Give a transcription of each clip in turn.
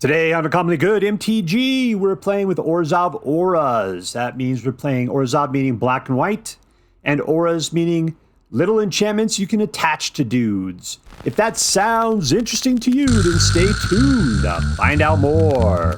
Today on Uncommonly Good MTG, we're playing with Orzhov AURAS. That means we're playing Orzhov meaning black and white, and AURAS meaning little enchantments you can attach to dudes. If that sounds interesting to you, then stay tuned to find out more.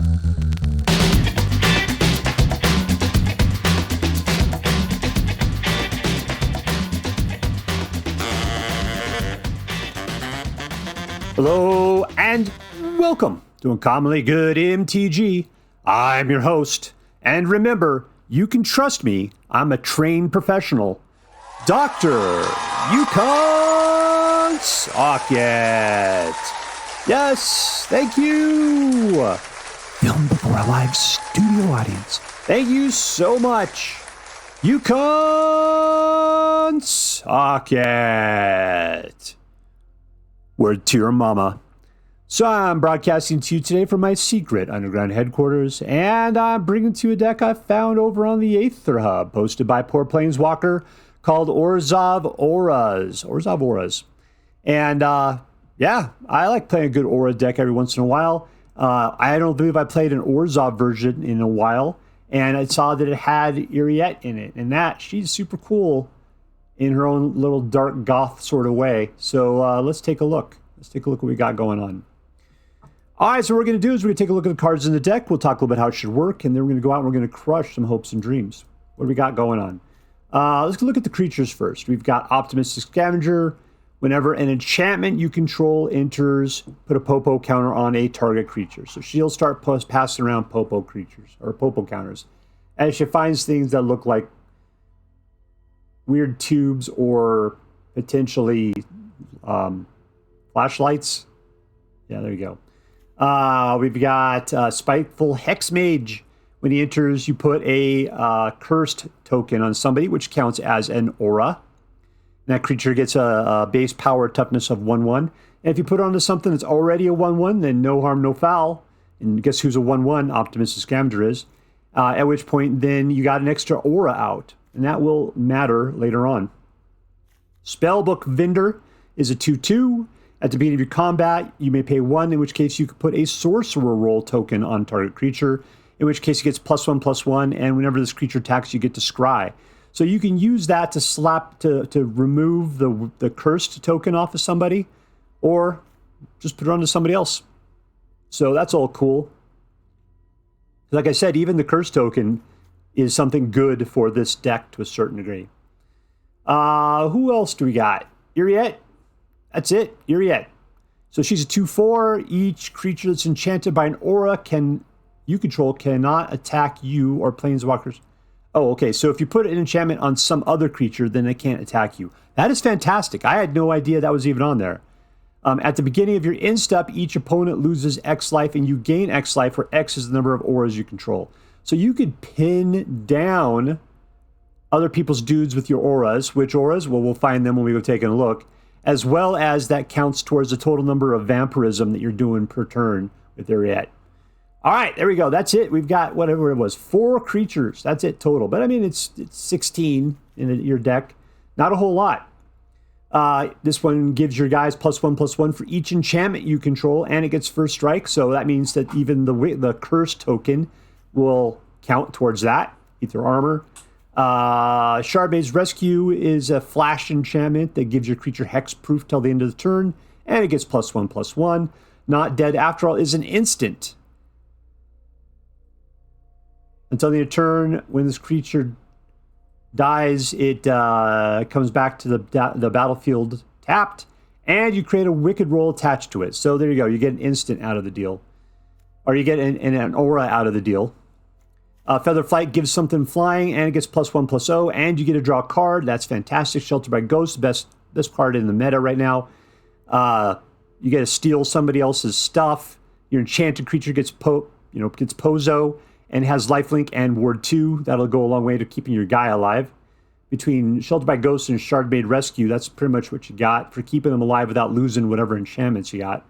Hello and welcome to Uncommonly Good MTG. I'm your host, and remember, you can trust me, I'm a trained professional. Dr. Yukon Socket. Yes, thank you. Filmed before a live studio audience. Thank you so much. Yukon Socket. Word to your mama. So I'm broadcasting to you today from my secret underground headquarters, and I'm bringing to you a deck I found over on the Aether Hub, posted by Poor Planeswalker, called Orzhov AURAS. Orzhov AURAS. And yeah, I like playing a good Aura deck every once in a while. I don't believe I played an Orzhov version in a while, and I saw that it had Eriette in it, and that she's super cool in her own little dark goth sort of way. So let's take a look. Let's take a look what we got going on. All right, so what we're going to do is we're going to take a look at the cards in the deck. We'll talk a little bit how it should work, and then we're going to go out and we're going to crush some hopes and dreams. What do we got going on? Let's look at the creatures first. We've got Optimistic Scavenger. Whenever an enchantment you control enters, put a Popo counter on a target creature. So she'll start passing around Popo creatures, or Popo counters, as she finds things that look like weird tubes or potentially flashlights. Yeah, there you go. We've got Spiteful Hexmage. When he enters, you put a cursed token on somebody, which counts as an aura. And that creature gets a base power toughness of 1/1. And if you put it onto something that's already a 1/1, then no harm, no foul. And guess who's a 1/1? Optimistic Scavenger is. At which point, then you got an extra aura out. And that will matter later on. Spellbook Vendor is a 2/2. At the beginning of your combat, you may pay 1, in which case you could put a sorcerer role token on target creature, in which case it gets +1/+1, and whenever this creature attacks, you get to scry. So you can use that to remove the cursed token off of somebody, or just put it onto somebody else. So that's all cool. Like I said, even the cursed token is something good for this deck to a certain degree. Who else do we got? Eriette. That's it, Eriette. So she's a 2/4. Each creature that's enchanted by an aura you control cannot attack you or planeswalkers. Oh, okay. So if you put an enchantment on some other creature, then they can't attack you. That is fantastic. I had no idea that was even on there. At the beginning of your end step, each opponent loses X life and you gain X life, where X is the number of auras you control. So you could pin down other people's dudes with your auras. Which auras? Well, we'll find them when we go taking a look. As well as that counts towards the total number of vampirism that you're doing per turn with Eriette. All right, there we go. That's it. We've got whatever it was, 4 creatures. That's it total. But I mean, it's 16 in your deck. Not a whole lot. This one gives your guys +1/+1 for each enchantment you control, and it gets first strike. So that means that even the curse token will count towards that. Ethereal Armor. Shardmage Rescue is a flash enchantment that gives your creature hexproof till the end of the turn, and it gets +1/+1. Not Dead After All is an instant. Until the end of turn, when this creature dies, it comes back to the battlefield tapped, and you create a wicked roll attached to it. So there you go. You get an instant out of the deal. Or you get an aura out of the deal. Feather Flight gives something flying, and it gets +1/+0, and you get to draw a card. That's fantastic. Sheltered by Ghosts, best card in the meta right now. You get to steal somebody else's stuff. Your enchanted creature gets Pozo, and has lifelink and Ward 2. That'll go a long way to keeping your guy alive. Between Sheltered by Ghosts and Shardmage Rescue, that's pretty much what you got for keeping them alive without losing whatever enchantments you got.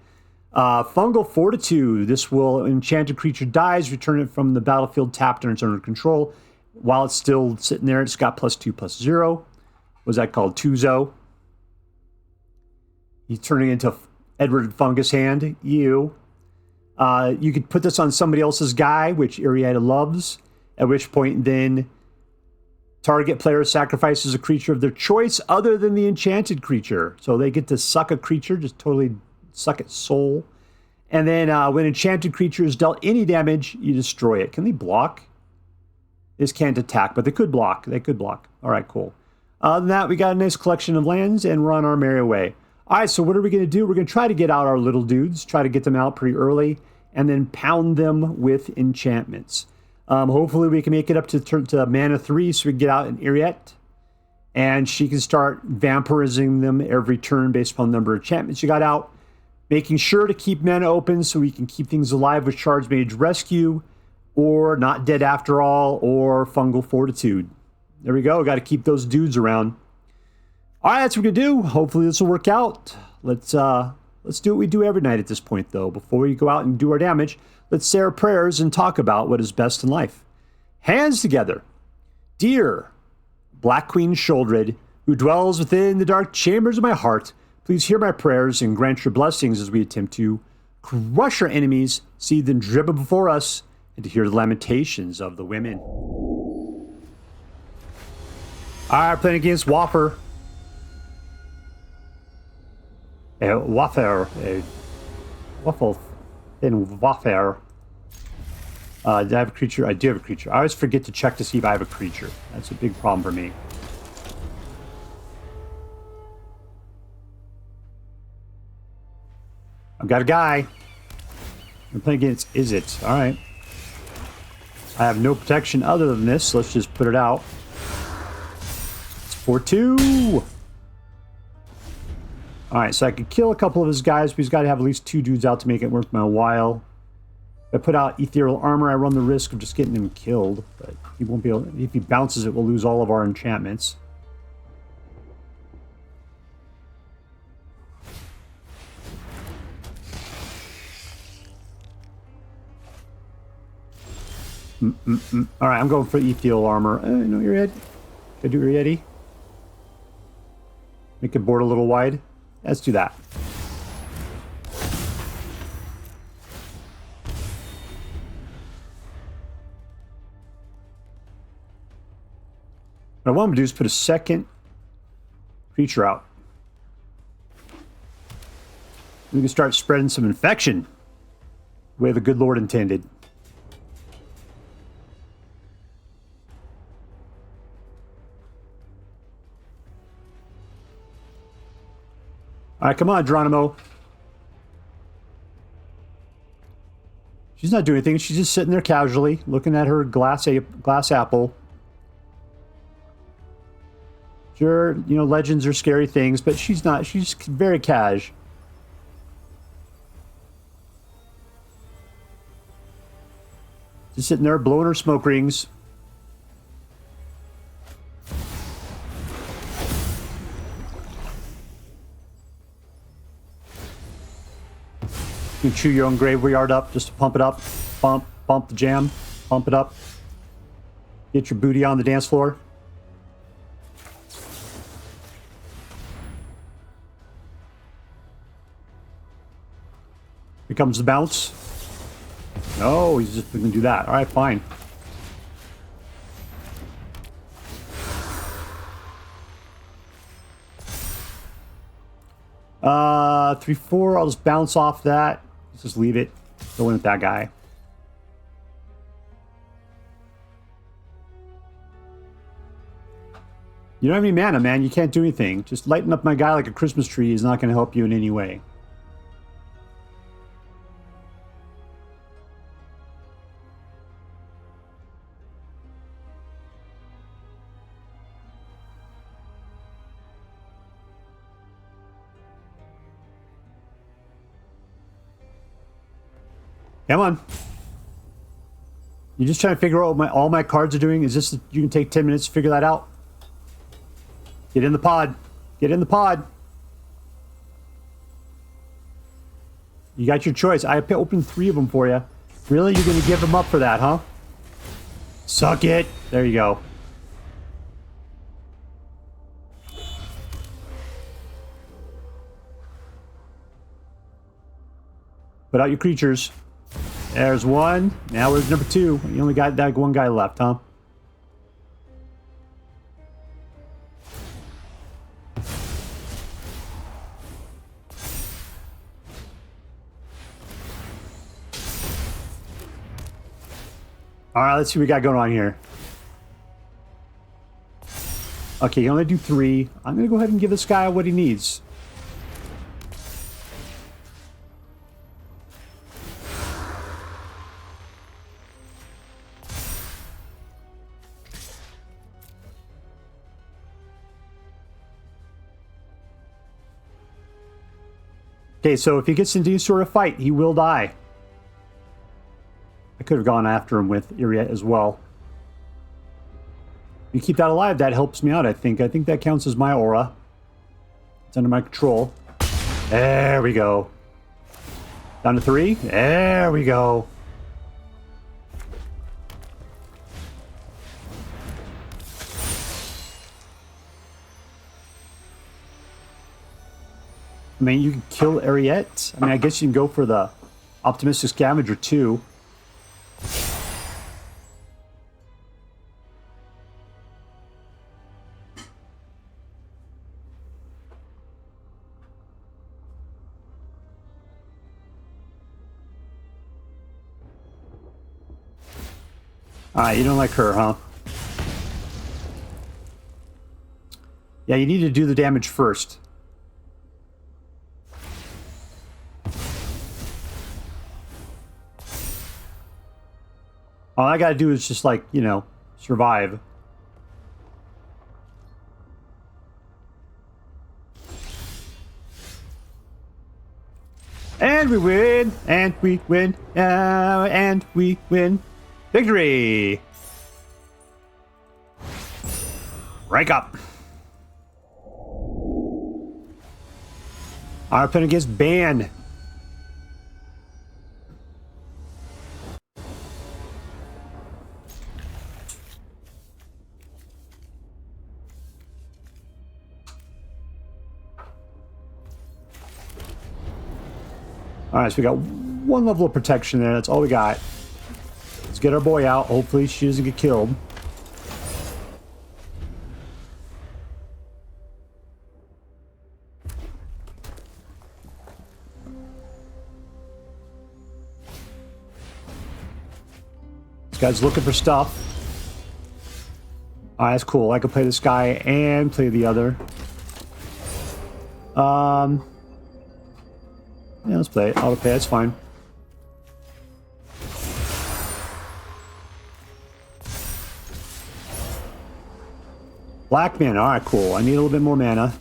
Fungal Fortitude. This will, enchanted creature dies, return it from the battlefield tapped under its owner control. While it's still sitting there, it's got +2/+0. What was that called? Tuzo. He's turning into Edward Fungus Hand. Ew. You could put this on somebody else's guy, which Eriette loves, at which point then target player sacrifices a creature of their choice other than the enchanted creature. So they get to suck a creature, just totally suck its soul. And then when enchanted creature is dealt any damage, you destroy it. Can they block? This can't attack, but they could block. They could block. All right, cool. Other than that, we got a nice collection of lands, and we're on our merry way. All right, so what are we going to do? We're going to try to get out our little dudes, try to get them out pretty early, and then pound them with enchantments. Hopefully we can make it up to mana 3 so we can get out an Eriette, and she can start vampirizing them every turn based upon the number of enchantments you got out. Making sure to keep mana open so we can keep things alive with Shardmage Rescue, or Not Dead After All, or Fungal Fortitude. There we go. Got to keep those dudes around. All right, that's what we're going to do. Hopefully this will work out. Let's do what we do every night at this point, though. Before we go out and do our damage, let's say our prayers and talk about what is best in life. Hands together. Dear Black Queen Sholdred, who dwells within the dark chambers of my heart, please hear my prayers and grant your blessings as we attempt to crush our enemies, see them dribble before us, and to hear the lamentations of the women. All right, playing against Wafer. Wafer. Waffle. In Wafer. Do I have a creature? I do have a creature. I always forget to check to see if I have a creature. That's a big problem for me. I've got a guy. I'm playing against Izzet. All right. I have no protection other than this, so let's just put it out. It's 4-2. All right, so I could kill a couple of his guys, but he's got to have at least 2 dudes out to make it worth my while. If I put out Ethereal Armor, I run the risk of just getting him killed, but he won't be able. If he bounces it, we'll lose all of our enchantments. All right, I'm going for Ethereal Armor. No, you're Ed. Should I do Eriette? Make it board a little wide. Let's do that. What I want to do is put a second creature out. We can start spreading some infection the way the good Lord intended. All right, come on, Geronimo. She's not doing anything. She's just sitting there casually, looking at her glass apple. Sure, you know, legends are scary things, but she's not. She's very cash. Just sitting there blowing her smoke rings. You can chew your own graveyard up just to pump it up. Bump the jam. Pump it up. Get your booty on the dance floor. Here comes the bounce. No, he's just going to do that. All right, fine. Uh, 3-4. I'll just bounce off that. Let's just leave it. Go in with that guy. You don't have any mana, man. You can't do anything. Just lighten up my guy like a Christmas tree is not going to help you in any way. Come on. You're just trying to figure out what all my cards are doing? Is this, you can take 10 minutes to figure that out? Get in the pod. Get in the pod. You got your choice. I opened 3 of them for you. Really? You're going to give them up for that, huh? Suck it. There you go. Put out your creatures. There's one. Now where's number two? You only got that one guy left, huh? All right, let's see what we got going on here. Okay, you only do 3. I'm going to go ahead and give this guy what he needs. Okay, so if he gets into any sort of fight, he will die. I could have gone after him with Eriette as well. If you keep that alive, that helps me out, I think. I think that counts as my aura. It's under my control. There we go. Down to 3. There we go. I mean, you can kill Eriette. I mean, I guess you can go for the Optimistic Scavenger too. Alright, you don't like her, huh? Yeah, you need to do the damage first. All I gotta do is just, like, you know, survive. And we win! And we win! And we win! Victory! Rank up! Our opponent gets banned. Alright, so we got 1 level of protection there. That's all we got. Let's get our boy out. Hopefully she doesn't get killed. This guy's looking for stuff. Alright, that's cool. I can play this guy and play the other. Yeah, let's play it. Auto pay, that's fine. Black mana, alright, cool. I need a little bit more mana.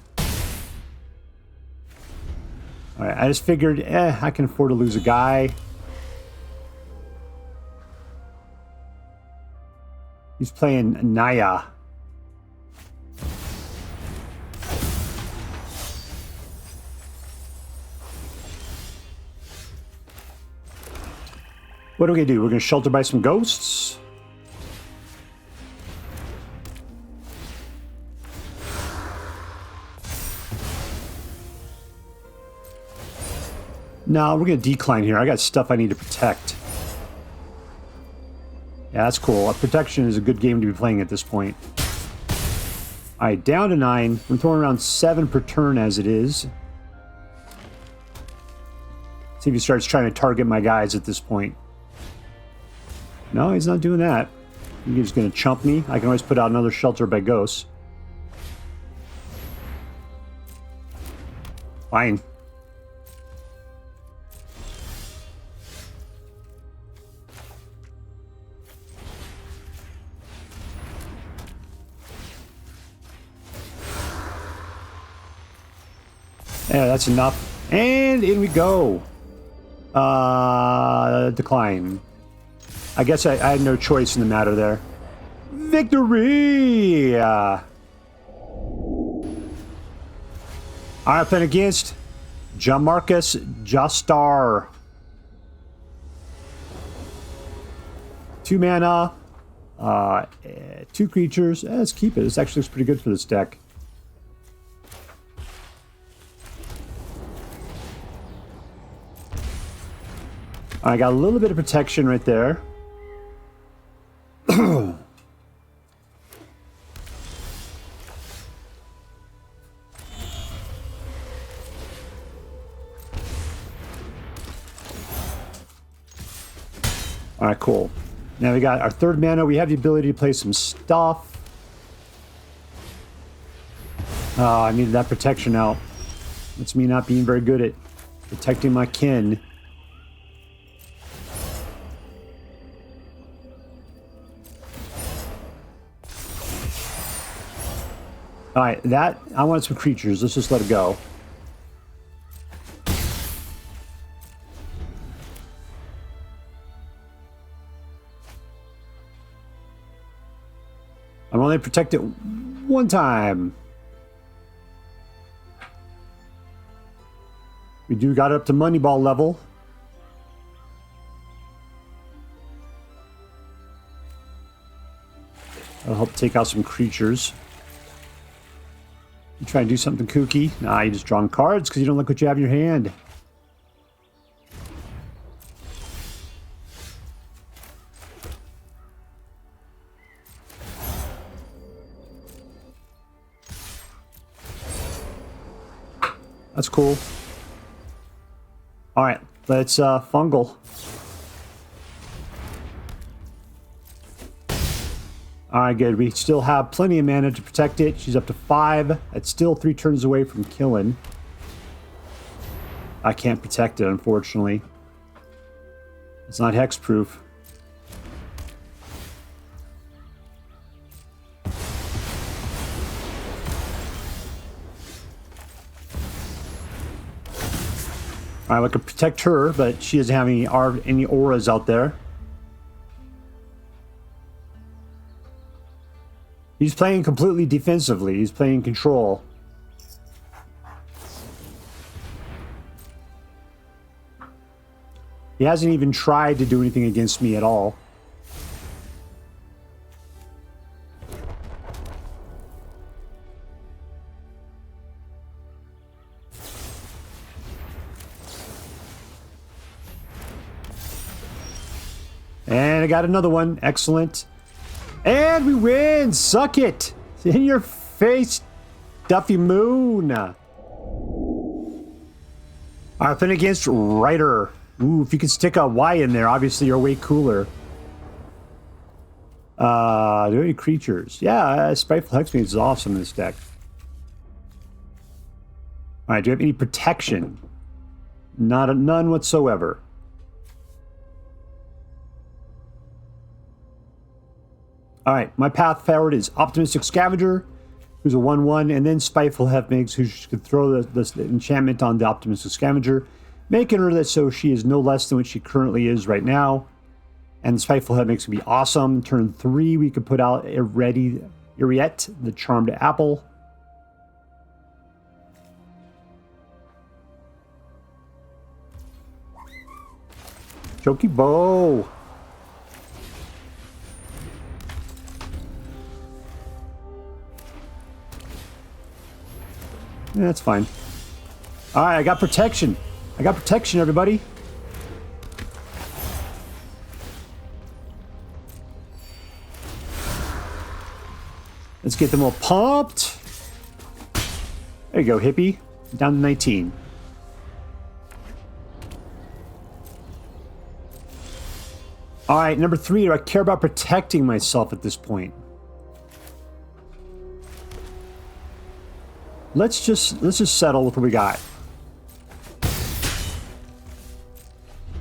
Alright, I just figured, I can afford to lose a guy. He's playing Naya. What are we going to do? We're going to shelter by some ghosts. No, we're going to decline here. I got stuff I need to protect. Yeah, that's cool. Protection is a good game to be playing at this point. Alright, down to 9. I'm throwing around 7 per turn as it is. See if he starts trying to target my guys at this point. No, he's not doing that. He's going to chump me. I can always put out another shelter by ghosts. Fine. Yeah, that's enough. And in we go. Decline. I guess I had no choice in the matter there. Victory! Alright, playing against jomarkusJostarr. 2 mana. 2 creatures. Let's keep it. This actually looks pretty good for this deck. I got a little bit of protection right there. All right, cool. Now we got our third mana. We have the ability to play some stuff. I needed that protection out. That's me not being very good at protecting my kin. All right, that I wanted some creatures. Let's just let it go. I'm only protected one time. We do got it up to Moneyball level. That'll help take out some creatures. You try and do something kooky. Nah, you just drawing cards because you don't look what you have in your hand. That's cool. All right, let's fungal. All right, good. We still have plenty of mana to protect it. She's up to 5. That's still 3 turns away from killing. I can't protect it, unfortunately. It's not hexproof. All right, I can protect her, but she doesn't have any auras out there. He's playing completely defensively. He's playing control. He hasn't even tried to do anything against me at all. And I got another one. Excellent. And we win! Suck it! In your face, Duffy Moon! Alright, playing against Ryter. Ooh, if you could stick a Y in there, obviously you're way cooler. Do any creatures? Yeah, Spiteful Hexmage is awesome in this deck. Alright, do you have any protection? None whatsoever. All right, my path forward is Optimistic Scavenger, who's a 1/1, and then Spiteful Hexmage, who could throw the enchantment on the Optimistic Scavenger, making her that so she is no less than what she currently is right now. And Spiteful Hexmage would be awesome. Turn 3, we could put out Eriette, the Charmed Apple. Jokey Bow. Yeah, that's fine. All right, I got protection. I got protection, everybody. Let's get them all pumped. There you go, hippie. Down to 19. All right, number 3. Do I care about protecting myself at this point? Let's just settle with what we got.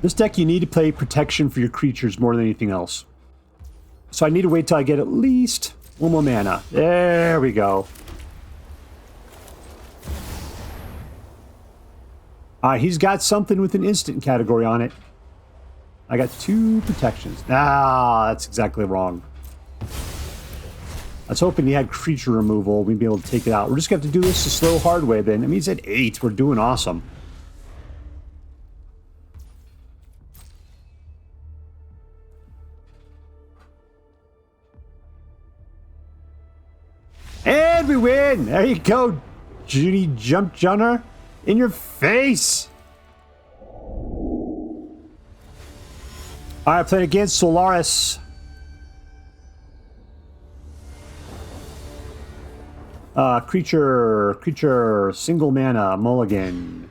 This deck, you need to play protection for your creatures more than anything else. So I need to wait till I get at least 1 more mana. There we go. He's got something with an instant category on it. I got 2 protections. That's exactly wrong. I was hoping he had creature removal. We'd be able to take it out. We're just going to have to do this the slow, hard way then. I mean, he's at 8. We're doing awesome. And we win! There you go, Judy Jump Junner. In your face! All right, playing against Solaris. Creature, single mana, mulligan.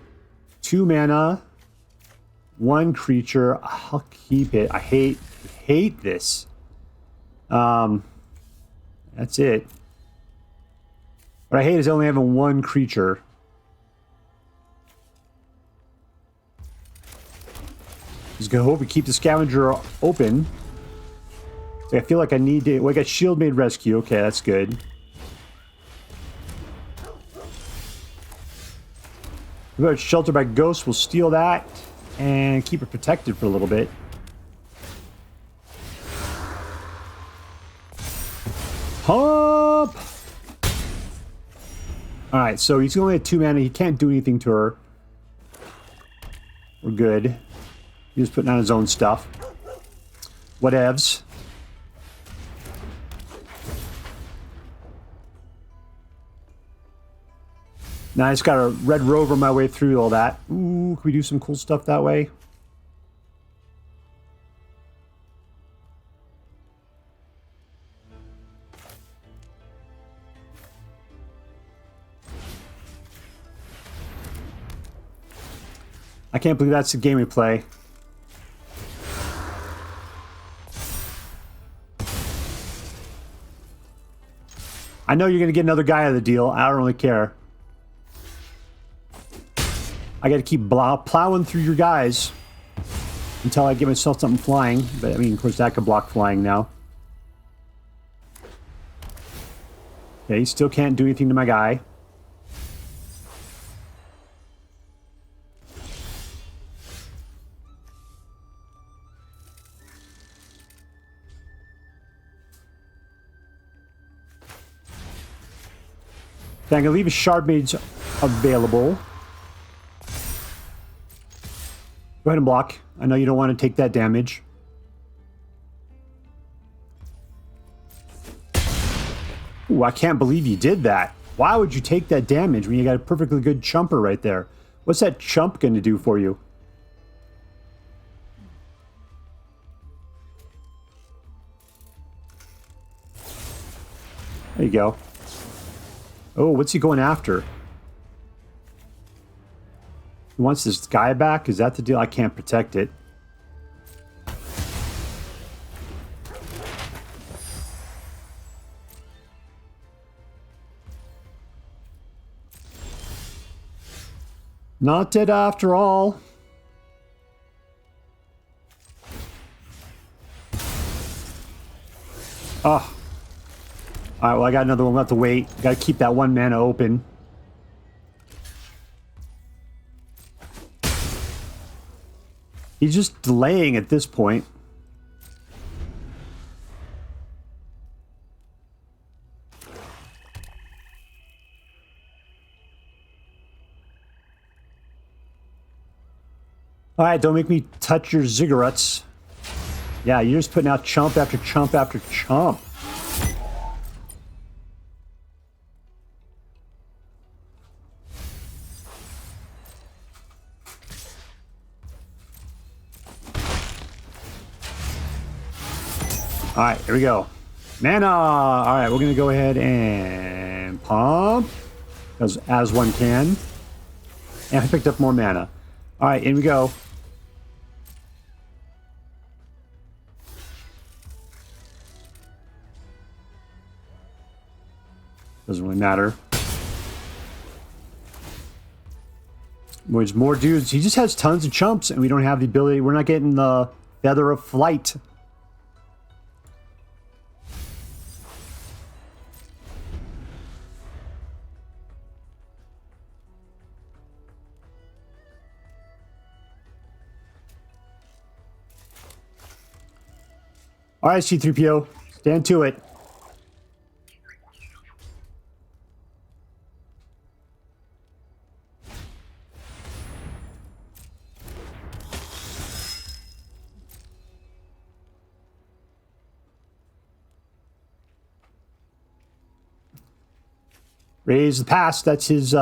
2 mana, 1 creature. I'll keep it. I hate this. That's it. What I hate is only having 1 creature. Just gonna hope we keep the scavenger open. So I feel like I need to. Well, I got Shield Maid Rescue. Okay, that's good. About Shelter by Ghosts, we'll steal that and keep it protected for a little bit. Pump! Alright, so he's only at 2 mana. He can't do anything to her. We're good. He's putting on his own stuff. Whatevs. Now I just got a red rover my way through all that. Ooh, can we do some cool stuff that way? I can't believe that's the game we play. I know you're going to get another guy out of the deal. I don't really care. I got to keep plowing through your guys until I get myself something flying. But, I mean, of course, that could block flying now. Okay, he still can't do anything to my guy. Okay, I'm going to leave a Shardmage available. Go ahead and block. I know you don't want to take that damage. Ooh, I can't believe you did that. Why would you take that damage when you got a perfectly good chumper right there? What's that chump going to do for you? There you go. Oh, what's he going after? He wants this guy back? Is that the deal? I can't protect it. Not dead after all. Oh. Alright, well, I got another one. We'll have to wait. Gotta keep that 1 mana open. He's just delaying at this point. Alright, don't make me touch your ziggurats. Yeah, you're just putting out chump after chump after chump. Alright, here we go. Mana! Alright, we're going to go ahead and pump. As one can. And I picked up more mana. Alright, in we go. Doesn't really matter. There's more dudes. He just has tons of chumps, and we don't have the ability. We're not getting the Feather of Flight. All right, C-3PO, stand to it. Raise the past, that's his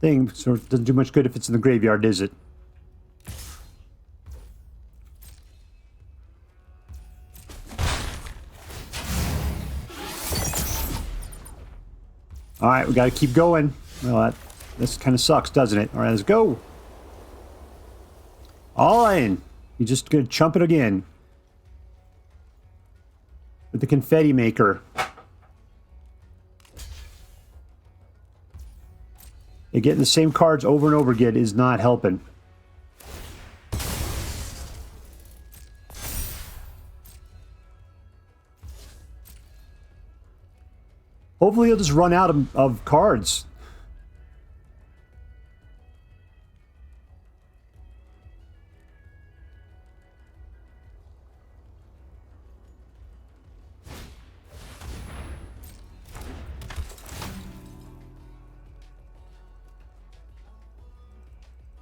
thing, so it doesn't do much good if it's in the graveyard, is it? All right, we got to keep going. Well, this kind of sucks, doesn't it? All right, let's go. All in. You're just going to chump it again. With the confetti maker. And getting the same cards over and over again is not helping. Hopefully he'll just run out of cards.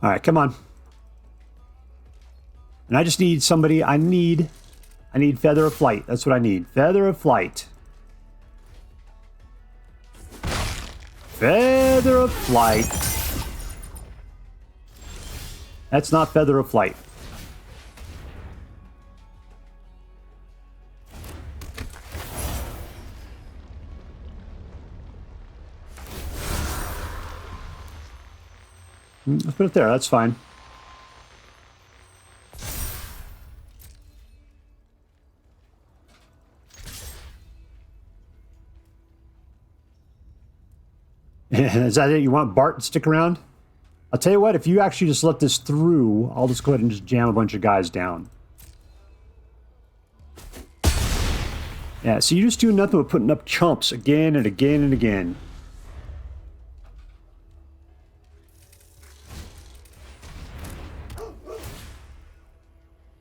All right, come on. And I just need somebody. I need Feather of Flight. That's what I need. Feather of Flight. Feather of Flight. That's not Feather of Flight. Let's put it there. That's fine. Is that it? You want Bart to stick around? I'll tell you what, if you actually just let this through, I'll just go ahead and just jam a bunch of guys down. Yeah, so you're just doing nothing but putting up chumps again and again and again.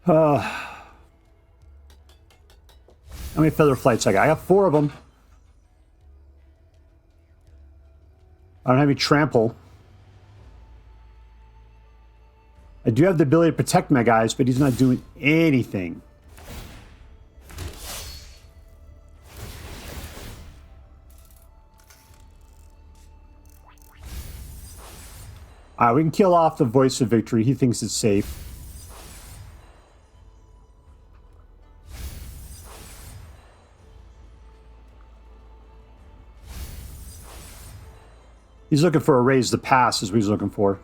How many feather flights I got? I got 4 of them. I don't have any trample. I do have the ability to protect my guys, but he's not doing anything. Alright, we can kill off the Voice of Victory. He thinks it's safe. He's looking for a raise the pass is what he's looking for.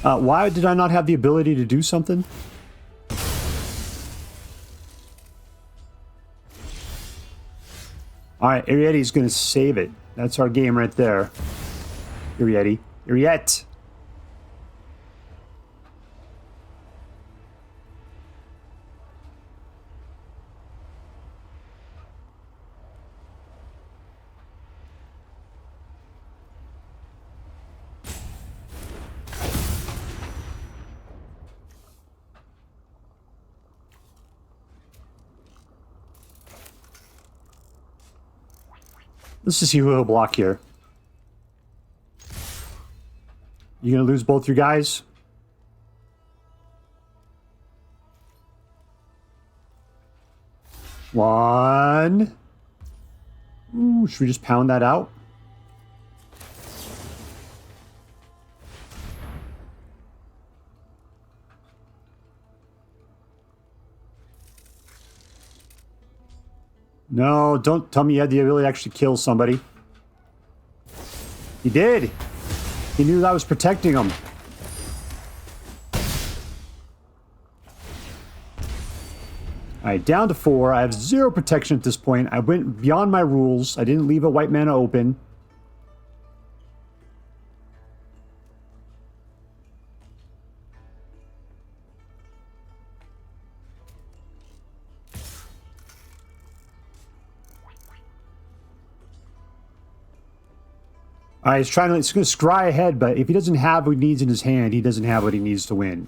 Why did I not have the ability to do something? Alright, Eriette's going to save it. That's our game right there. Eriette. Eriette! Let's just see who he'll block here. You gonna lose both your guys? One. Ooh, should we just pound that out? No, don't tell me you had the ability to actually kill somebody. He did. He knew that I was protecting him. Alright, down to 4. I have 0 protection at this point. I went beyond my rules. I didn't leave a white mana open. He's going to scry ahead, but if he doesn't have what he needs in his hand, he doesn't have what he needs to win.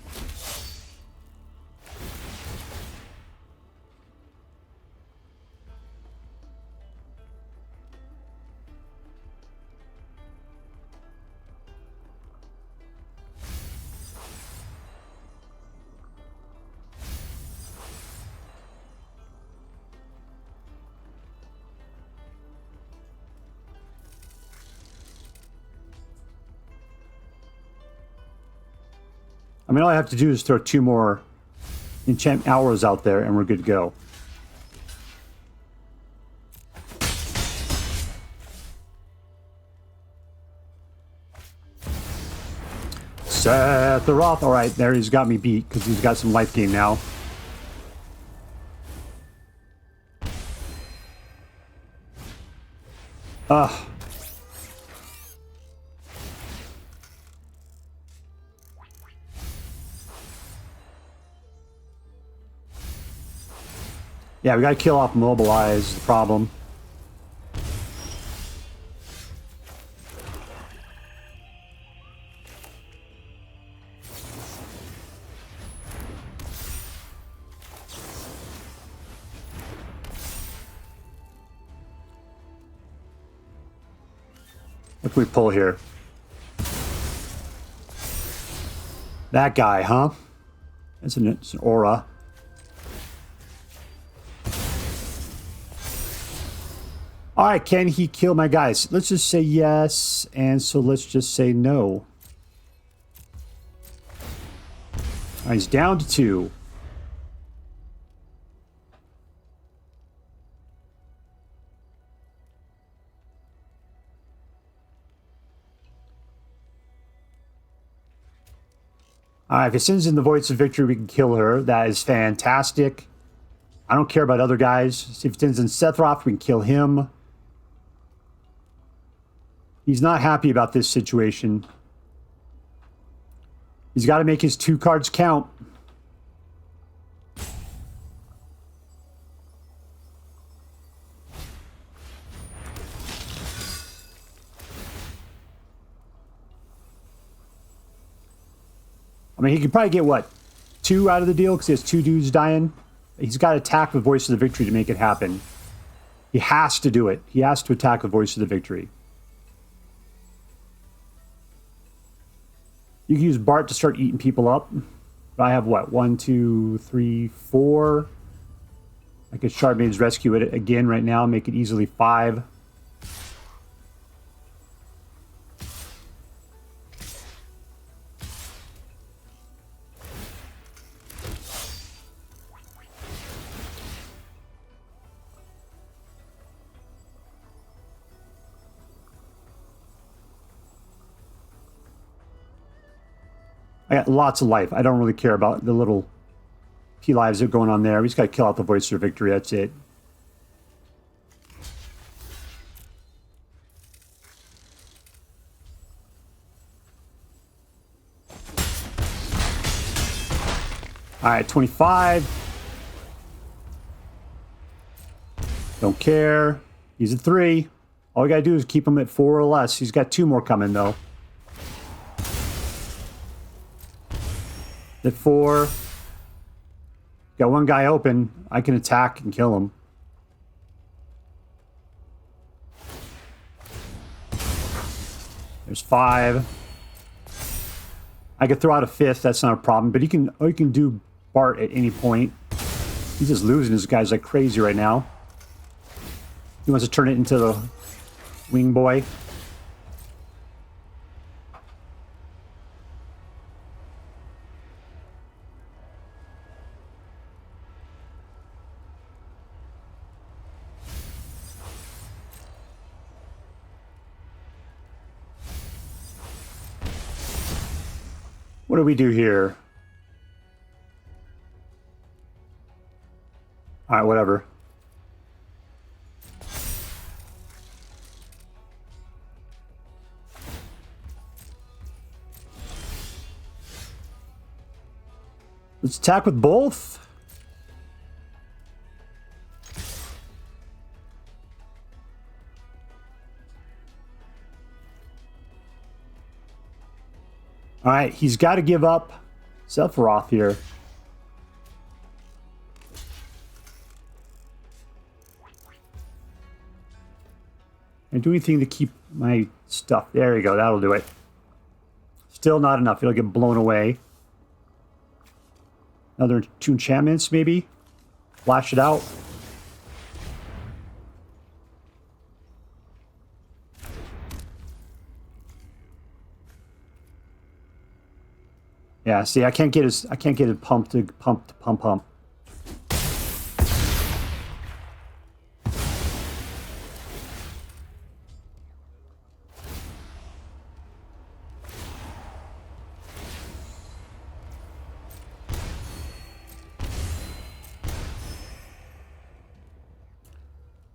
I mean, all I have to do is throw 2 more enchant auras out there, and we're good to go. Sephiroth. All right, there he's got me beat because he's got some life gain now. Ugh. Yeah, we gotta kill off Mobilize, is the problem. What can we pull here? That guy, huh? It's an aura. All right, can he kill my guys? Let's just say yes, and so let's just say no. All right, he's down to 2. All right, if it sends in the Voice of Victory, we can kill her. That is fantastic. I don't care about other guys. If it sends in Sephiroth, we can kill him. He's not happy about this situation. He's got to make his 2 cards count. I mean, he could probably get, what, 2 out of the deal because he has 2 dudes dying. He's got to attack with Voice of the Victory to make it happen. He has to do it. He has to attack with Voice of the Victory. You can use Bart to start eating people up. I have, what, 1, 2, 3, 4. I could Shardmage rescue it again right now, make it easily 5. I got lots of life. I don't really care about the little P lives that are going on there. We just got to kill out the Voice of Victory. That's it. All right, 25. Don't care. He's at 3. All we got to do is keep him at 4 or less. He's got 2 more coming, though. At 4. Got 1 guy open. I can attack and kill him. There's 5. I could throw out a 5th. That's not a problem. But you can do Bart at any point. He's just losing his guys like crazy right now. He wants to turn it into the Wing Boy. What do we do here? All right, whatever. Let's attack with both. All right, he's got to give up Sephiroth here. And do anything to keep my stuff. There you go. That'll do it. Still not enough. It'll get blown away. Another 2 enchantments, maybe. Flash it out. Yeah, see, I can't get it pump.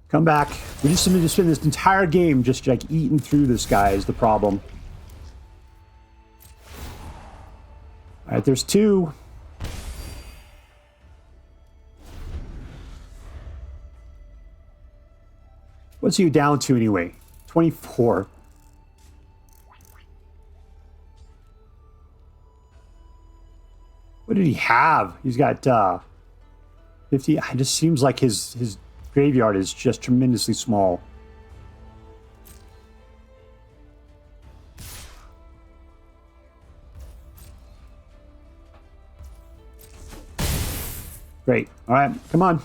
Come back. We just need to spend this entire game just like eating through this guy is the problem. All right, there's 2. What's he down to anyway? 24. What did he have? He's got 50. It just seems like his graveyard is just tremendously small. Great. All right, come on.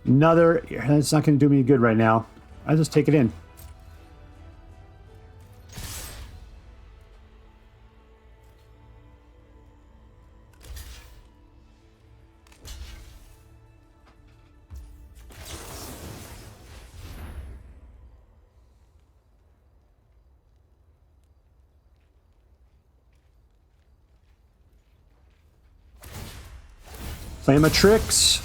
Another. That's not going to do me any good right now. I'll just take it in. Play my tricks.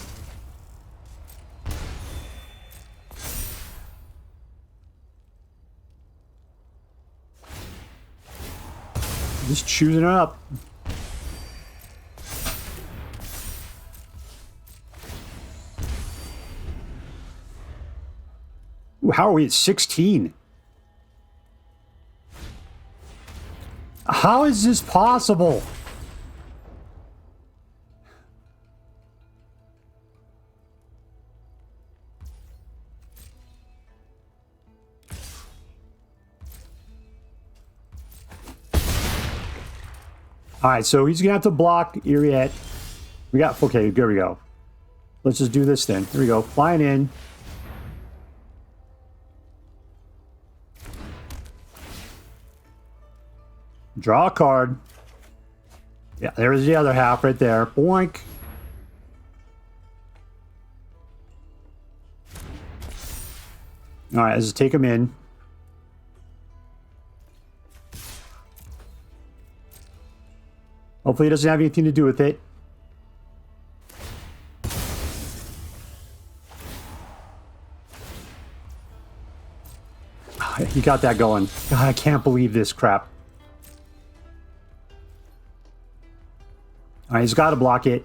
Just choosing it up. Ooh, how are we at 16? How is this possible? All right, so he's gonna have to block Eriette. We got, okay, there we go. Let's just do this then. Here we go, flying in. Draw a card. Yeah, there's the other half right there. Boink. All right, let's just take him in. Hopefully it doesn't have anything to do with it. He got that going. God, I can't believe this crap. All right, he's got to block it.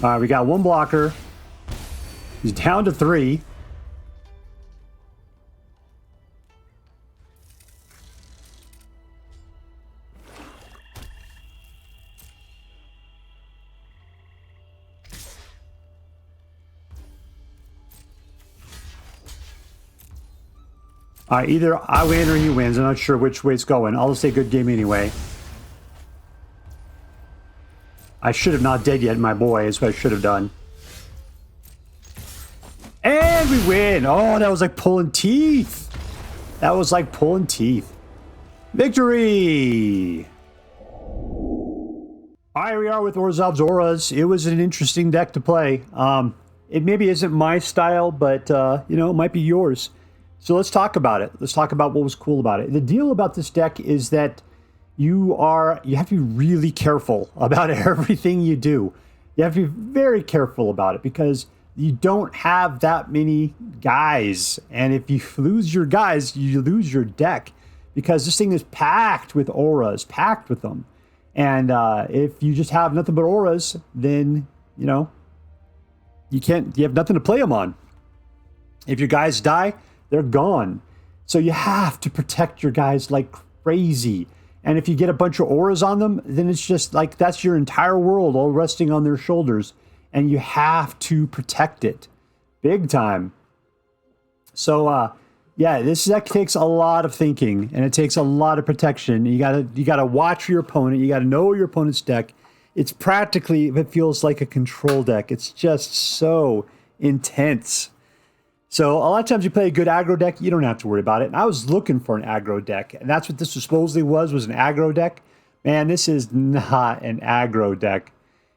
All right, we got 1 blocker. He's down to 3. Either I win or he wins. I'm not sure which way it's going. I'll just say good game anyway. I should have not dead yet, my boy. That's what I should have done. And we win. Oh, that was like pulling teeth. That was like pulling teeth. Victory. All right, we are with Orzhov's Auras. It was an interesting deck to play. It maybe isn't my style, but, you know, it might be yours. So let's talk about it. Let's talk about what was cool about it. The deal about this deck is that you have to be really careful about everything you do. You have to be very careful about it because you don't have that many guys. And if you lose your guys, you lose your deck because this thing is packed with auras, packed with them. And if you just have nothing but auras, then, you know, you have nothing to play them on. If your guys die, they're gone. So you have to protect your guys like crazy. And if you get a bunch of auras on them, then it's just like that's your entire world all resting on their shoulders. And you have to protect it big time. So, yeah, this deck takes a lot of thinking and it takes a lot of protection. You gotta watch your opponent. You gotta know your opponent's deck. It's practically, it feels like a control deck. It's just so intense. So a lot of times you play a good aggro deck, you don't have to worry about it. And I was looking for an aggro deck, and that's what this supposedly was an aggro deck. Man, this is not an aggro deck.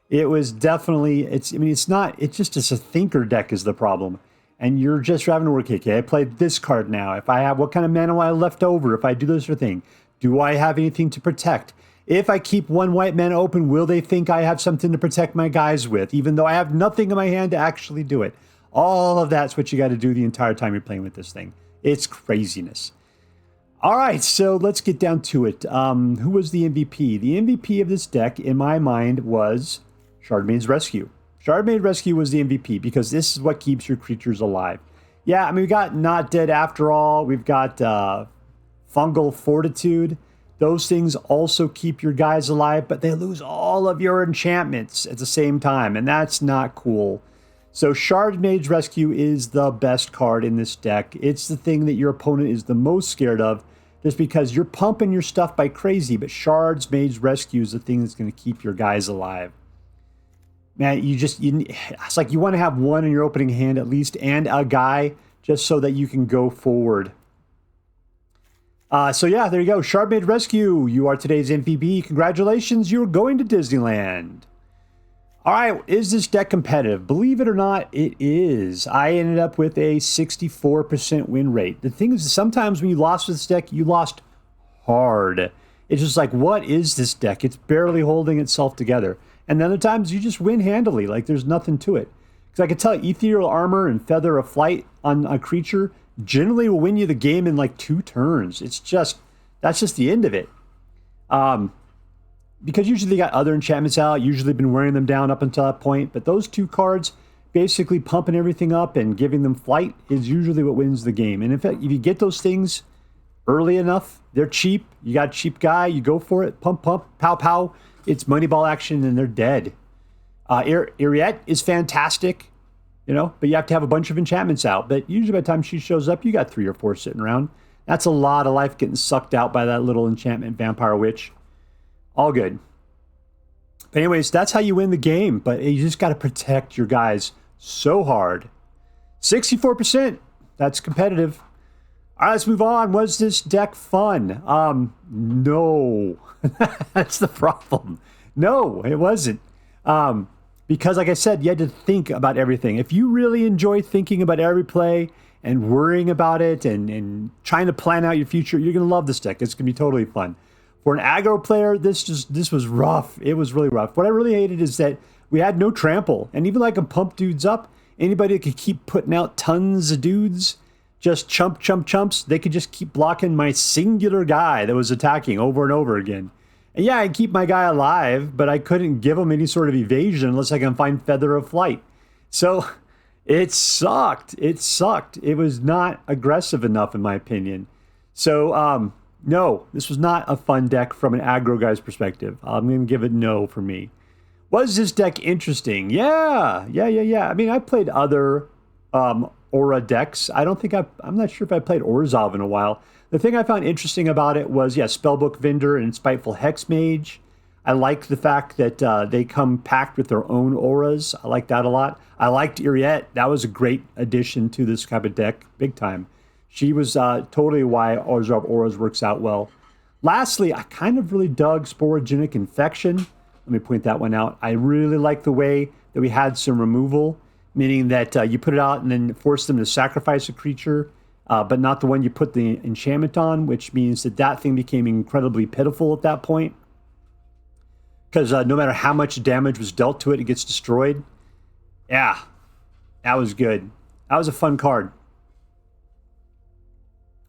It was definitely, it's just a thinker deck is the problem. and you're just having to work, okay, I played this card now. If I have, what kind of mana will I left over if I do this or thing? Do I have anything to protect? If I keep one white mana open, will they think I have something to protect my guys with, even though I have nothing in my hand to actually do it? All of that's what you got to do the entire time you're playing with this thing. It's craziness. All right, so let's get down to it. Who was the MVP? The MVP of this deck, in my mind, was Shardmage's Rescue. Shardmage Rescue was the MVP because this is what keeps your creatures alive. Yeah, I mean, we got Not Dead After All. We've got Fungal Fortitude. Those things also keep your guys alive, but they lose all of your enchantments at the same time, and that's not cool. So Shardmage Rescue is the best card in this deck. It's the thing that your opponent is the most scared of, just because you're pumping your stuff by crazy, but Shardmage Rescue is the thing that's going to keep your guys alive. Man, it's like you want to have one in your opening hand at least, and a guy, just so that you can go forward. So yeah, there you go. Shardmage Rescue, you are today's MVP. Congratulations, you're going to Disneyland. All right, is this deck competitive? Believe it or not, it is. I ended up with a 64% win rate. The thing is, sometimes when you lost with this deck, you lost hard. It's just like, what is this deck? It's barely holding itself together. And then other times, you just win handily, like there's nothing to it. Because I could tell Ethereal Armor and Feather of Flight on a creature generally will win you the game in like 2 turns. That's just the end of it. Because usually they got other enchantments out, usually been wearing them down up until that point, but those 2 cards basically pumping everything up and giving them flight is usually what wins the game. And in fact, if you get those things early enough, they're cheap, you got a cheap guy, you go for it, pump, pow, pow, it's Moneyball action and they're dead. Eriette is fantastic, but you have to have a bunch of enchantments out. But usually by the time she shows up, you got 3 or 4 sitting around. That's a lot of life getting sucked out by that little enchantment Vampire Witch. All good. But anyways, that's how you win the game. But you just got to protect your guys so hard. 64%. That's competitive. All right, let's move on. Was this deck fun? No. That's the problem. No, it wasn't. Because like I said, you had to think about everything. If you really enjoy thinking about every play and worrying about it and trying to plan out your future, you're going to love this deck. It's going to be totally fun. For an aggro player, this was rough. It was really rough. What I really hated is that we had no trample. And even like a pump dudes up, anybody that could keep putting out tons of dudes, just chumps, they could just keep blocking my singular guy that was attacking over and over again. And yeah, I keep my guy alive, but I couldn't give him any sort of evasion unless I can find Feather of Flight. So it sucked. It was not aggressive enough, in my opinion. So, no, this was not a fun deck from an aggro guy's perspective. I'm going to give it no for me. Was this deck interesting? Yeah. I mean, I played other Aura decks. I'm not sure if I played Orzhov in a while. The thing I found interesting about it was, Spellbook Vendor and Spiteful Hexmage. I liked the fact that they come packed with their own auras. I liked that a lot. I liked Eriette. That was a great addition to this type of deck, big time. She was totally why Orzhov Auras works out well. Lastly, I kind of really dug Sporogenic Infection. Let me point that one out. I really like the way that we had some removal, meaning that you put it out and then force them to sacrifice a creature, but not the one you put the enchantment on, which means that thing became incredibly pitiful at that point. Because no matter how much damage was dealt to it, it gets destroyed. Yeah, that was good. That was a fun card.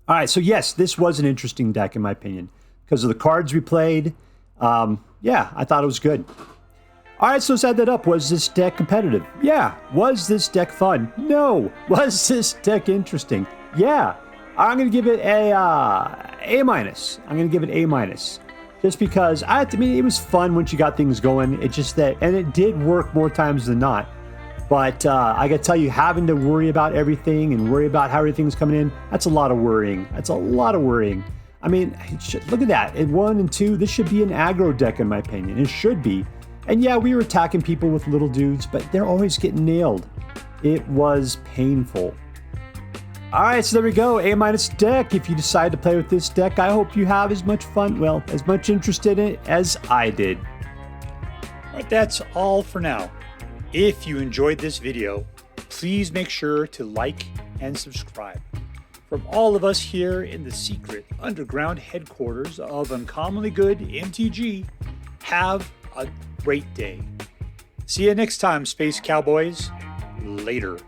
All right, so yes, this was an interesting deck in my opinion because of the cards we played. I thought it was good. All right, so let's add that up. Was this deck competitive? Yeah. Was this deck fun? No. Was this deck interesting? Yeah. I'm going to give it a A-. I'm going to give it A-. Just because, it was fun once you got things going. It's just that, and it did work more times than not. But I got to tell you, having to worry about everything and worry about how everything's coming in, that's a lot of worrying. I mean, look at that. In 1 and 2, this should be an aggro deck, in my opinion. It should be. And yeah, we were attacking people with little dudes, but they're always getting nailed. It was painful. All right, so there we go. A- deck. If you decide to play with this deck, I hope you have as much fun, as much interest in it as I did. All right, that's all for now. If you enjoyed this video, please make sure to like and subscribe. From all of us here in the secret underground headquarters of Uncommonly Good MTG, have a great day. See you next time, Space Cowboys. Later.